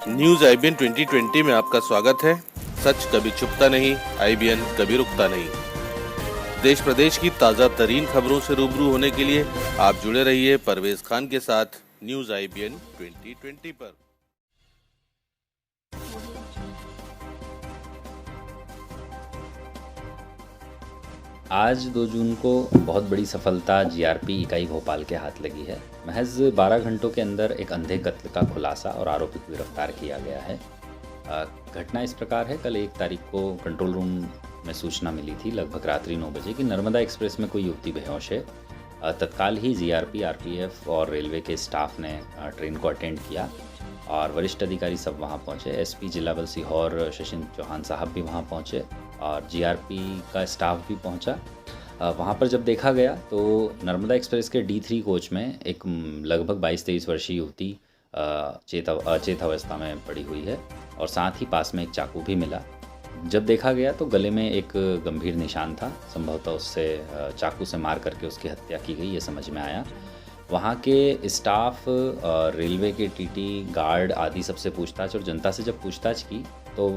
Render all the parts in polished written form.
News IBN 2020 में आपका स्वागत है। सच कभी छुपता नहीं, आईबीएन कभी रुकता नहीं। देश प्रदेश की ताज़ा तरीन खबरों से रूबरू होने के लिए आप जुड़े रहिए परवेज खान के साथ न्यूज़ आईबीएन 2020 पर। आज 2 जून को बहुत बड़ी सफलता जीआरपी इकाई भोपाल के हाथ लगी है। महज 12 घंटों के अंदर एक अंधे कत्ल का खुलासा और आरोपी को गिरफ्तार किया गया है। घटना इस प्रकार है, कल 1 तारीख को कंट्रोल रूम में सूचना मिली थी लगभग रात्रि 9 बजे कि नर्मदा एक्सप्रेस में कोई युवती बेहोश है। तत्काल ही जीआरपी, आरपीएफ और रेलवे के स्टाफ ने ट्रेन को अटेंड किया और वरिष्ठ अधिकारी सब वहाँ पहुँचे। एसपी जिला बल सीहोर शशिन चौहान साहब भी वहाँ पहुँचे और जीआरपी का स्टाफ भी पहुँचा। वहाँ पर जब देखा गया तो नर्मदा एक्सप्रेस के D3 कोच में एक लगभग 22-23 वर्षीय युवती अचेत अवस्था में पड़ी हुई है और साथ ही पास में एक चाकू भी मिला। जब देखा गया तो गले में एक गंभीर निशान था, संभवतः उससे चाकू से मार करके उसकी हत्या की गई, ये समझ में आया। वहाँ के स्टाफ, रेलवे के टीटी, गार्ड आदि सबसे पूछताछ और जनता से जब पूछताछ की तो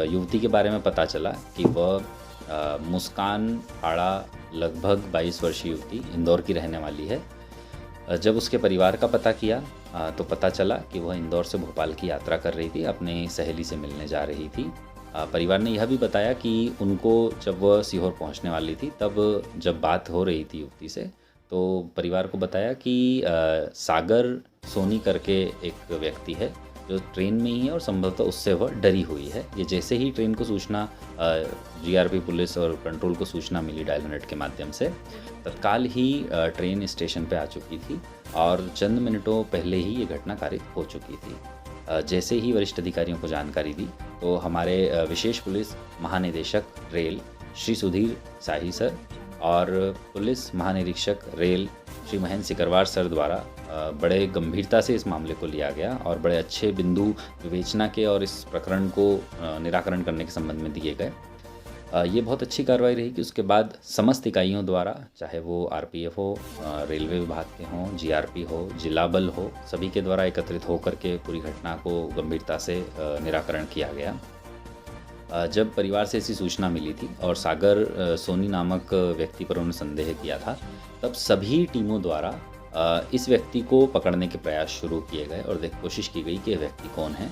युवती के बारे में पता चला कि वह मुस्कान हाड़ा लगभग 22 वर्षीय युवती इंदौर की रहने वाली है। जब उसके परिवार का पता किया तो पता चला कि वह इंदौर से भोपाल की यात्रा कर रही थी, अपनी सहेली से मिलने जा रही थी। परिवार ने यह भी बताया कि उनको जब वह सीहोर पहुंचने वाली थी तब जब बात हो रही थी युवती से तो परिवार को बताया कि सागर सोनी करके एक व्यक्ति है जो ट्रेन में ही है और संभवतः उससे वह डरी हुई है। ये जैसे ही ट्रेन को सूचना जीआरपी पुलिस और कंट्रोल को सूचना मिली डायल 100 के माध्यम से, तत्काल ही ट्रेन स्टेशन पे आ चुकी थी और चंद मिनटों पहले ही ये घटना कारित हो चुकी थी। जैसे ही वरिष्ठ अधिकारियों को जानकारी दी तो हमारे विशेष पुलिस महानिदेशक रेल श्री सुधीर शाही सर और पुलिस महानिरीक्षक रेल श्री महेंद्र सिकरवार सर द्वारा बड़े गंभीरता से इस मामले को लिया गया और बड़े अच्छे बिंदु विवेचना के और इस प्रकरण को निराकरण करने के संबंध में दिए गए। ये बहुत अच्छी कार्रवाई रही कि उसके बाद समस्त इकाइयों द्वारा, चाहे वो आरपीएफ हो, रेलवे विभाग के हों, जीआरपी हो, जिला बल हो, सभी के द्वारा एकत्रित होकर के पूरी घटना को गंभीरता से निराकरण किया गया। जब परिवार से ऐसी सूचना मिली थी और सागर सोनी नामक व्यक्ति पर उन्होंने संदेह किया था, तब सभी टीमों द्वारा इस व्यक्ति को पकड़ने के प्रयास शुरू किए गए और कोशिश की गई कि यह व्यक्ति कौन है।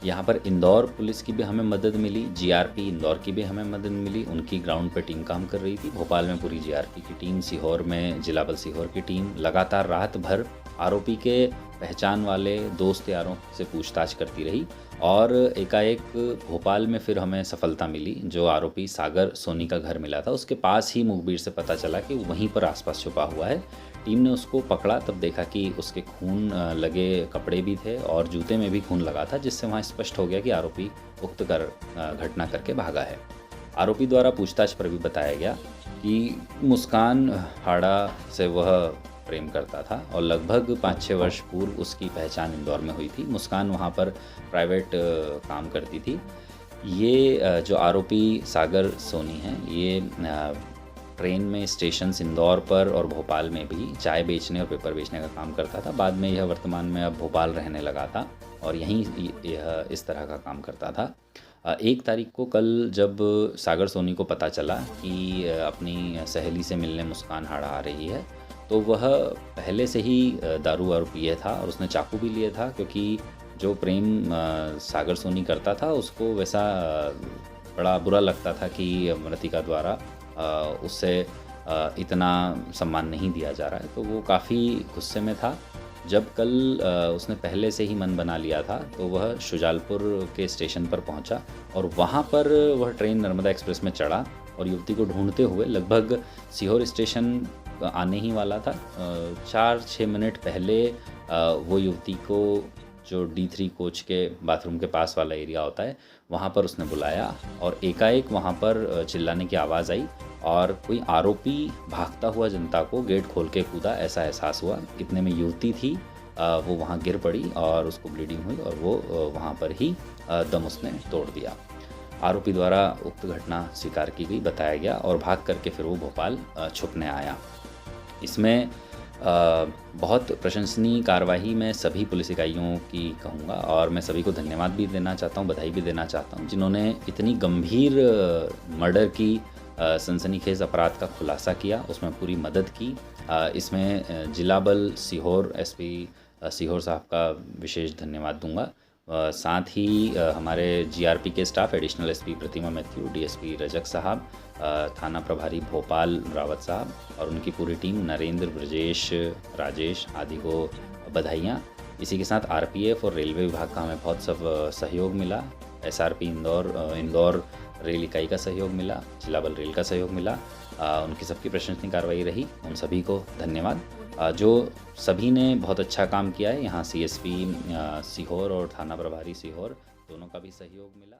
यहाँ पर इंदौर पुलिस की भी हमें मदद मिली, जीआरपी इंदौर की भी हमें मदद मिली, उनकी ग्राउंड पर टीम काम कर रही थी। भोपाल में पूरी जीआरपी की टीम, सीहोर में जिला बल सीहोर की टीम लगातार रात भर आरोपी के पहचान वाले दोस्त यारों से पूछताछ करती रही और एकाएक भोपाल में फिर हमें सफलता मिली। जो आरोपी सागर सोनी का घर मिला था उसके पास ही मुखबिर से पता चला कि वहीं पर आसपास छुपा हुआ है। टीम ने उसको पकड़ा, तब देखा कि उसके खून लगे कपड़े भी थे और जूते में भी खून लगा था, जिससे वहाँ स्पष्ट हो गया कि आरोपी उक्त घटना करके भागा है। आरोपी द्वारा पूछताछ पर भी बताया गया कि मुस्कान हाड़ा से वह प्रेम करता था और लगभग 5-6 वर्ष पूर्व उसकी पहचान इंदौर में हुई थी। मुस्कान वहाँ पर प्राइवेट काम करती थी। ये जो आरोपी सागर सोनी है, ये ट्रेन में स्टेशंस इंदौर पर और भोपाल में भी चाय बेचने और पेपर बेचने का काम करता था। बाद में यह वर्तमान में अब भोपाल रहने लगा था और यहीं यह इस तरह का काम करता था। 1 तारीख को कल जब सागर सोनी को पता चला कि अपनी सहेली से मिलने मुस्कान हाड़ा आ रही है तो वह पहले से ही दारू वारू पिए था और उसने चाकू भी लिए था, क्योंकि जो प्रेम सागर सोनी करता था उसको वैसा बड़ा बुरा लगता था कि मृतिका द्वारा उससे इतना सम्मान नहीं दिया जा रहा है, तो वो काफ़ी गुस्से में था। जब कल उसने पहले से ही मन बना लिया था तो वह शुजालपुर के स्टेशन पर पहुंचा और वहां पर वह ट्रेन नर्मदा एक्सप्रेस में चढ़ा और युवती को ढूंढते हुए लगभग सीहोर स्टेशन आने ही वाला था। 4-6 मिनट पहले वो युवती को जो D3 कोच के बाथरूम के पास वाला एरिया होता है वहाँ पर उसने बुलाया और एकाएक वहाँ पर चिल्लाने की आवाज़ आई और कोई आरोपी भागता हुआ जनता को गेट खोल के कूदा, ऐसा एहसास हुआ। इतने में युवती थी, वो वहाँ गिर पड़ी और उसको ब्लीडिंग हुई और वो वहाँ पर ही दम उसने तोड़ दिया। आरोपी द्वारा उक्त घटना स्वीकार की गई, बताया गया और भाग करके फिर वो भोपाल छुपने आया। इसमें बहुत प्रशंसनीय कार्रवाई मैं सभी पुलिस इकाइयों की कहूँगा और मैं सभी को धन्यवाद भी देना चाहता हूँ, बधाई भी देना चाहता हूँ, जिन्होंने इतनी गंभीर मर्डर की सनसनीखेज़ अपराध का खुलासा किया, उसमें पूरी मदद की। इसमें जिला बल सीहोर एसपी सीहोर साहब का विशेष धन्यवाद दूंगा। साथ ही हमारे जीआरपी के स्टाफ एडिशनल एसपी प्रतिमा मैथ्यू, डीएसपी रजक साहब, थाना प्रभारी भोपाल रावत साहब और उनकी पूरी टीम, नरेंद्र, ब्रजेश, राजेश आदि को बधाइयाँ। इसी के साथ आरपीएफ और रेलवे विभाग का हमें बहुत सब सहयोग मिला। एसआरपी इंदौर रेल इकाई का सहयोग मिला, जिला बल रेल का सहयोग मिला। उनकी सबकी प्रशंसनीय कार्रवाई रही, उन सभी को धन्यवाद। जो सभी ने बहुत अच्छा काम किया है, यहाँ सीएसपी सीहोर और थाना प्रभारी सीहोर दोनों का भी सहयोग मिला।